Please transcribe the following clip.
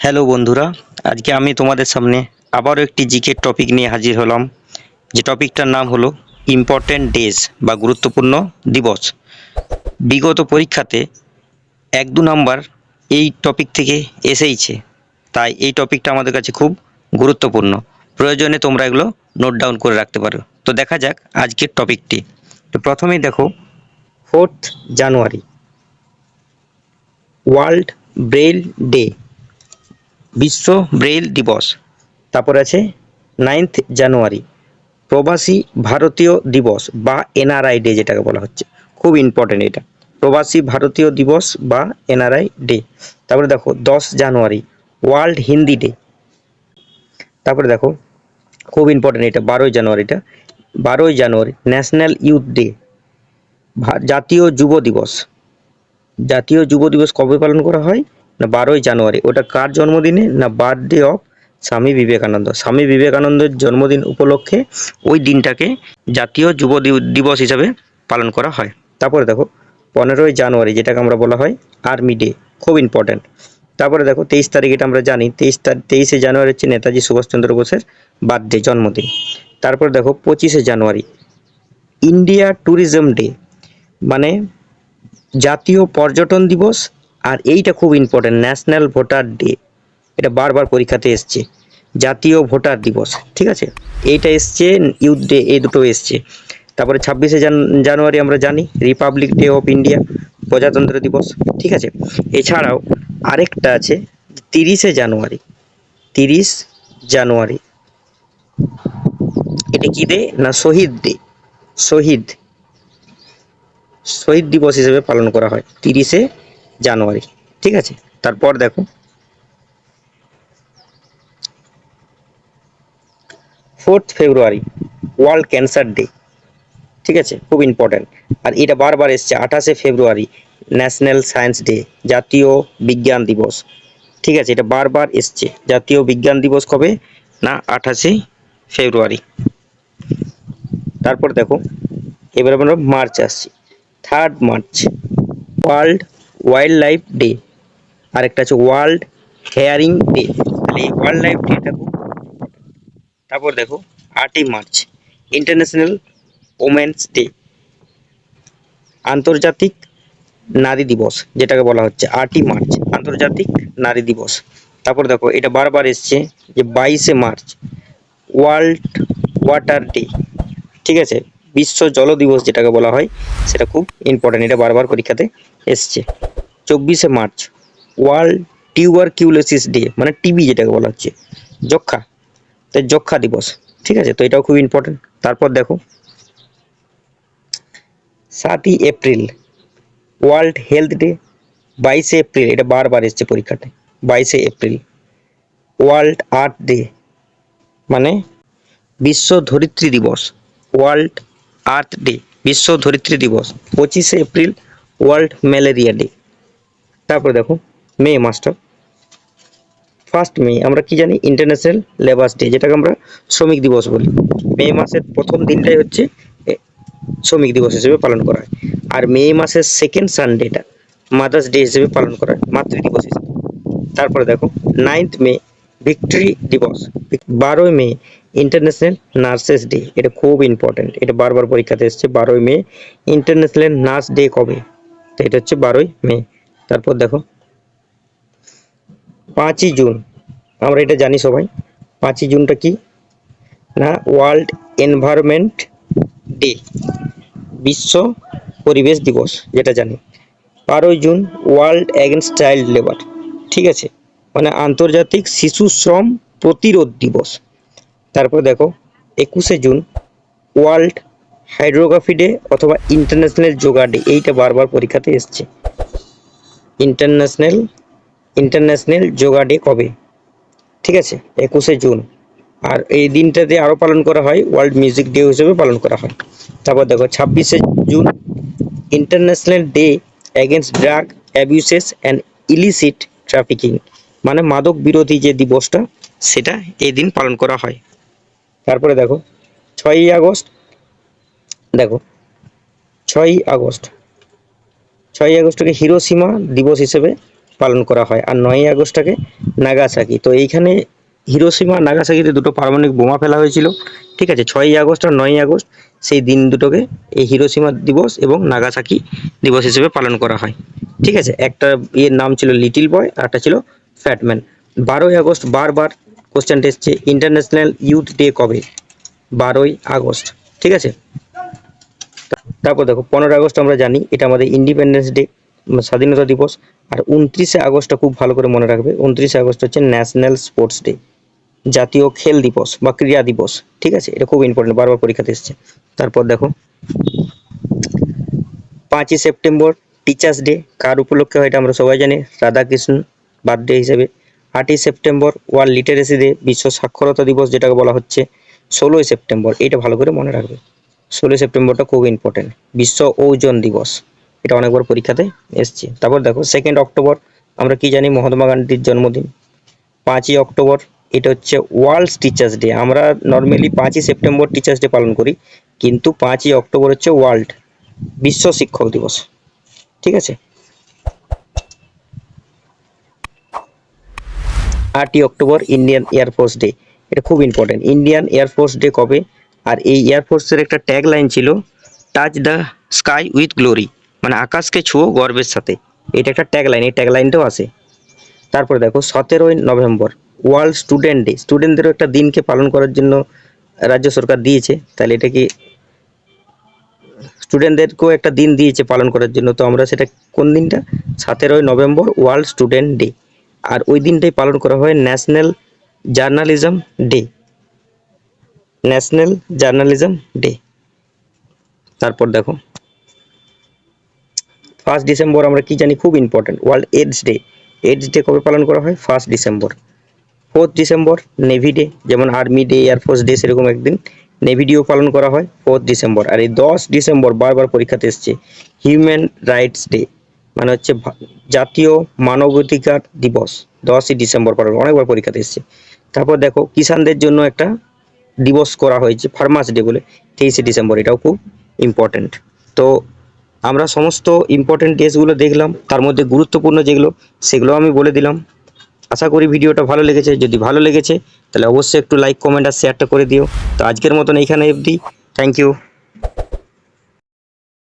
Hello বন্ধুরা, আজকে আমি তোমাদের সামনে আবারও একটি জিকে টপিক নিয়ে হাজির হলাম। যে টপিকটার নাম হলো ইম্পর্ট্যান্ট ডেজ বা গুরুত্বপূর্ণ দিবস। বিগত পরীক্ষাতে 1-2 নাম্বার এই টপিক থেকে এসেইছে, তাই এই টপিকটা আমাদের কাছে খুব গুরুত্বপূর্ণ। প্রয়োজনে তোমরা এগুলো নোট ডাউন করে রাখতে পারো। তো দেখা যাক আজকের টপিকটি। তো প্রথমেই দেখো, 4th জানুয়ারি ওয়ার্ল্ড ব্রেইল ডে, বিশ্ব ব্রেইল দিবস। তারপর আছে 9th জানুয়ারি প্রবাসী ভারতীয় দিবস বা এনআরআই ডে, যেটাকে বলা হচ্ছে। খুব ইম্পর্টেন্ট এটা, প্রবাসী ভারতীয় দিবস বা এনআরআই ডে। তারপরে দেখো 10 জানুয়ারি ওয়ার্ল্ড হিন্দি ডে। তারপরে দেখো খুব ইম্পর্টেন্ট এটা, 12ই জানুয়ারি ন্যাশনাল ইউথ ডে, জাতীয় যুব দিবস। জাতীয় যুব দিবস কবে পালন করা হয়? না 12ই জানুয়ারি। ওটা কার জন্মদিনে? না বার্থডে অফ স্বামী বিবেকানন্দ। স্বামী বিবেকানন্দের জন্মদিন উপলক্ষে ওই দিনটাকে জাতীয় যুব দিবস হিসাবে পালন করা হয়। তারপরে দেখো 15ই জানুয়ারি, যেটাকে আমরা বলা হয় আর্মি ডে, খুব ইম্পর্ট্যান্ট। তারপরে দেখো 23 তারিখ, এটা আমরা জানি 23শে জানুয়ারি হচ্ছে নেতাজি সুভাষচন্দ্র বোসের বার্থডে, জন্মদিন। তারপরে দেখো 25শে জানুয়ারি ইন্ডিয়া ট্যুরিজম ডে, মানে জাতীয় পর্যটন দিবস। আর এইটা খুব ইম্পর্টেন্ট, ন্যাশনাল ভোটার ডে। এটা বারবার পরীক্ষাতে এসছে, জাতীয় ভোটার দিবস। ঠিক আছে, এইটা এসছে, ইউথ ডে, এই দুটো এসছে। তারপরে 26শে জানুয়ারি আমরা জানি রিপাবলিক ডে অফ ইন্ডিয়া, প্রজাতন্ত্র দিবস। ঠিক আছে, এছাড়াও আরেকটা আছে 30শে জানুয়ারি। 30 জানুয়ারি এটা কি ডে? না শহীদ ডে, শহীদ শহীদ দিবস হিসেবে পালন করা হয় 30শে জানুয়ারি। ঠিক আছে, তারপর দেখো 4th ফেব্রুয়ারি ওয়ার্ল্ড ক্যান্সার ডে। ঠিক আছে, খুব ইম্পর্ট্যান্ট। আর এটা বারবার এসছে 28শে ফেব্রুয়ারি ন্যাশনাল সায়েন্স ডে, জাতীয় বিজ্ঞান দিবস। ঠিক আছে, এটা বারবার এসছে, জাতীয় বিজ্ঞান দিবস কবে? না 28শে ফেব্রুয়ারি। তারপর দেখো এবার আমরা মার্চ আসছি, 3rd March world wild life day. আরেকটা আছে ওয়ার্ল্ড হেয়ারিং ডে। তাহলে এই ওয়ার্ল্ড লাইফ ডেটা খুব। তারপর দেখো 8ই মার্চ ইন্টারন্যাশনাল ওমেন্স ডে, আন্তর্জাতিক নারী দিবস, যেটাকে বলা হচ্ছে 8ই মার্চ আন্তর্জাতিক নারী দিবস। তারপর দেখো এটা বারবার এসছে যে 22শে মার্চ ওয়ার্ল্ড ওয়াটার ডে। ঠিক আছে, বিশ্ব জল দিবস যেটাকে বলা হয়, সেটা খুব ইম্পর্টেন্ট, এটা বারবার পরীক্ষাতে এসছে। 24শে মার্চ ওয়ার্ল্ড টিউবারকিউলোসিস ডে, মানে টিবি যেটাকে বলা হচ্ছে, যক্ষা, তাই যক্ষা দিবস। ঠিক আছে, তো এটাও খুব ইম্পর্টেন্ট। তারপর দেখো 7ই এপ্রিল ওয়ার্ল্ড হেলথ ডে। 22শে এপ্রিল, এটা বারবার এসছে পরীক্ষাতে, 22শে এপ্রিল ওয়ার্ল্ড আর্থ ডে, মানে বিশ্ব ধরিত্রী দিবস, ওয়ার্ল্ড আর্থ ডে, বিশ্ব ধরিত্রী দিবস। 25শে এপ্রিল ওয়ার্ল্ড ম্যালেরিয়া ডে। তারপর দেখো মে মাসটা, 1st মে আমরা কি জানি? ইন্টারন্যাশনাল লেবার্স ডে, যেটাকে আমরা শ্রমিক দিবস বলি। মে মাসের প্রথম দিনটাই হচ্ছে শ্রমিক দিবস হিসেবে পালন করা হয়। আর মে মাসের সেকেন্ড সানডেটা মাদার্স ডে হিসেবে পালন করা হয়, মাতৃদিবস হিসেবে। তারপরে দেখো 9th মে ভিক্টরি দিবস। 12ই মে ইন্টারন্যাশনাল নার্সেস ডে, এটা খুব ইম্পর্টেন্ট, এটা বারবার পরীক্ষাতে এসছে। 12ই মে ইন্টারন্যাশনাল নার্স ডে কবে? তো এটা হচ্ছে 12ই মে। তারপর দেখো 5ই জুন, আমরা এটা জানি সবাই, 5ই জুনটা কি? না ওয়ার্ল্ড এনভায়রনমেন্ট ডে, বিশ্ব পরিবেশ দিবস, যেটা জানি। 12ই June world against child labour. ঠিক আছে, মানে আন্তর্জাতিক শিশু শ্রম প্রতিরোধ দিবস। তারপর দেখো 21শে জুন ওয়ার্ল্ড হাইড্রোগ্রাফি ডে অথবা ইন্টারন্যাশনাল যোগা ডে, এইটা বারবার পরীক্ষাতে এসছে। ইন্টারন্যাশনাল যোগা ডে কবে? ঠিক আছে, 21শে জুন। আর এই দিনটাতে আরও পালন করা হয় ওয়ার্ল্ড মিউজিক ডে হিসেবে পালন করা হয়। তারপর দেখো 26শে June international day against drug abuses and illicit trafficking, মানে মাদক বিরোধী যে দিবসটা, সেটা এই দিন পালন করা হয়। তারপরে দেখো 6ই আগস্ট, দেখো 6ই আগস্টকে হিরোশিমা দিবস হিসেবে পালন করা হয়। আর 9ই আগস্টটাকে নাগাসাকি। তো এইখানে হিরোশিমা নাগাসাকিতে দুটো পারমাণবিক বোমা ফেলা হয়েছিল, ঠিক আছে, 6ই আগস্ট আর 9ই আগস্ট। সেই দিন দুটোকে এই হিরোশিমা দিবস এবং নাগাসাকি দিবস হিসেবে পালন করা হয়, ঠিক আছে। একটা এর নাম ছিল লিটিল বয় আর একটা ছিল ফ্যাটম্যান। 12ই আগস্ট বারবার কোশ্চেনটা এসছে, ইন্টারন্যাশনাল ইউথ ডে কবে? 12ই আগস্ট, ঠিক আছে। তারপর দেখো 15 আগস্ট আমরা জানি এটা আমাদের ইন্ডিপেন্ডেন্স ডে, স্বাধীনতা দিবস। আর 29শে আগস্টটা খুব ভালো করে মনে রাখবে, 29শে আগস্ট হচ্ছে ন্যাশনাল স্পোর্টস ডে, জাতীয় খেল দিবস বা ক্রীড়া দিবস, ঠিক আছে। এটা খুব ইম্পর্টেন্ট, বারবার পরীক্ষাতে এসছে। তারপর দেখো 5ই সেপ্টেম্বর টিচার্স ডে, কার উপলক্ষে হয় এটা আমরা সবাই জানি, রাধাকৃষ্ণ বার্থডে হিসেবে। 8ই সেপ্টেম্বর ওয়ার্ল্ড লিটারেসি ডে, বিশ্ব সাক্ষরতা দিবস যেটাকে বলা হচ্ছে। 16ই সেপ্টেম্বর, এটা ভালো করে মনে রাখবে, 16ই সেপ্টেম্বরটা খুব ইম্পর্টেন্ট, বিশ্ব ওজন দিবস, এটা অনেকবার পরীক্ষাতে এসছে। তারপর দেখো 2 অক্টোবর আমরা কি জানি, মহাত্মা গান্ধীর জন্মদিন। 5ই অক্টোবর এটা হচ্ছে ওয়ার্ল্ড টিচার্স ডে। আমরা নর্মালি 5ই সেপ্টেম্বর টিচার্স ডে পালন করি, কিন্তু 5ই অক্টোবর হচ্ছে ওয়ার্ল্ড, বিশ্ব শিক্ষক দিবস, ঠিক আছে। 8ই অক্টোবর ইন্ডিয়ান এয়ারফোর্স ডে, এটা খুব ইম্পর্টেন্ট, ইন্ডিয়ান এয়ারফোর্স ডে কবে? আর এই এয়ারফোর্সের একটা ট্যাগ লাইন ছিল, touch the sky with glory, মানে আকাশকে ছুঁয়ো গর্বের সাথে, এটা একটা ট্যাগ লাইন, এই ট্যাগ লাইনটাও আছে। তারপরে দেখো 17ই নভেম্বর ওয়ার্ল্ড স্টুডেন্ট ডে, স্টুডেন্টদেরও একটা দিনকে পালন করার জন্য রাজ্য সরকার দিয়েছে, তাহলে এটা কি স্টুডেন্টদেরকেও একটা দিন দিয়েছে পালন করার জন্য, তো আমরা সেটা কোন দিনটা, 17ই নভেম্বর ওয়ার্ল্ড স্টুডেন্ট ডে। আর ওই দিনটাই পালন করা হয় national journalism day, national journalism day. তারপর দেখো 1 ডিসেম্বর আমরা কি জানি, খুব important, world AIDS day. AIDS day কবে পালন করা হয়? 1 ডিসেম্বর। 4 ডিসেম্বর নেভি ডে, যেমন আর্মি ডে, এয়ারফোর্স ডে, সেরকম একদিন নেভি ডেও পালন করা হয় 4 ডিসেম্বর। আর এই 10 ডিসেম্বর বারবার পরীক্ষাতে এসছে, হিউম্যান রাইটস ডে, মানে হচ্ছে জাতীয় মানবাধিকার দিবস, 10ই ডিসেম্বর পালন, অনেকবার পরীক্ষাতে এসছে। তারপর দেখো কিষানদের জন্য একটা দিবস করা হয়েছে, ফার্মার্স ডে বলে, 23শে ডিসেম্বর, এটাও খুব ইম্পর্টেন্ট। তো আমরা সমস্ত ইম্পর্টেন্ট ডেসগুলো দেখলাম, তার মধ্যে গুরুত্বপূর্ণ যেগুলো সেগুলো আমি বলে দিলাম। আশা করি ভিডিওটা ভালো লেগেছে, যদি ভালো লেগেছে তাহলে অবশ্যই একটু লাইক, কমেন্ট আর শেয়ারটা করে দিও। তো আজকের মতন এইখানে অবধি, থ্যাংক ইউ।